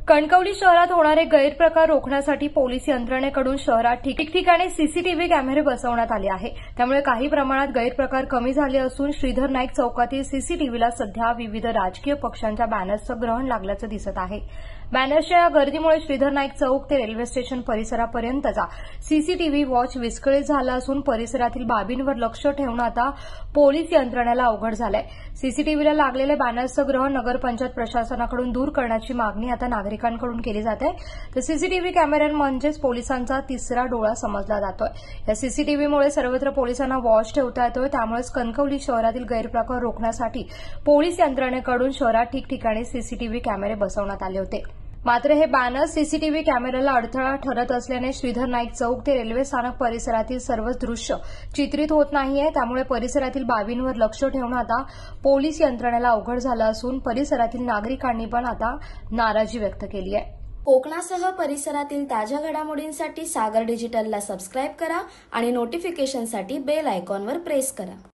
कणकवली शहरात होणारे गैरप्रकार रोखण्यासाठी पोलीस यंत्रणेकडून शहरात ठिकठिकाणी सीसीटीव्ही कॅमेरे बसवण्यात आले आहे। त्यामुळे काही प्रमाणात गैरप्रकार कमी झाले असून श्रीधर नाईक चौकातील सीसीटीव्हीला सध्या विविध राजकीय पक्षांच्या बॅनर्सचं ग्रहण लागल्याचं दिसत आहे। बॅनर्सच्या या गर्दीमुळे श्रीधर नाईक चौक ते रेल्वे स्टेशन परिसरापर्यंतचा सीसीटीव्ही वॉच विस्कळीत झाला असून परिसरातील बाबींवर लक्ष ठेवणं आता पोलीस यंत्रणेला अवघड झालंय। सीसीटीव्हीला लागलेले बॅनर्सचं ग्रहण नगरपंचायत प्रशासनाकडून दूर करण्याची मागणी आता नागरिकांकडून केली जाते। तर सीसीटीव्ही कॅमेरा म्हणजेच पोलिसांचा तिसरा डोळा समजला जातोय। या सीसीटीव्हीमुळे सर्वत्र पोलिसांना वॉच ठेवता येतोय। त्यामुळेच कणकवली शहरातील गैरप्रकार रोखण्यासाठी पोलीस यंत्रणेकडून शहरात ठिकठिकाणी सीसीटीव्ही कॅमेरे बसवण्यात आले होते। मात्र हे बॅनर सीसीटीव्ही कॅमेऱ्याला अडथळा ठरत असल्याने श्रीधर नाईक चौक ते रेल्वे स्थानक परिसरातील सर्वच दृश्य चित्रित होत नाहीये। त्यामुळे परिसरातील बाबींवर लक्ष ठेवणं आता पोलीस यंत्रणेला अवघड झालं असून परिसरातील नागरिकांनी पण आता नाराजी व्यक्त केली आहे। कोकणासह परिसरातील ताज्या घडामोडींसाठी सागर डिजिटलला सबस्क्राईब करा आणि नोटिफिकेशनसाठी बेल आयकॉनवर प्रेस करा।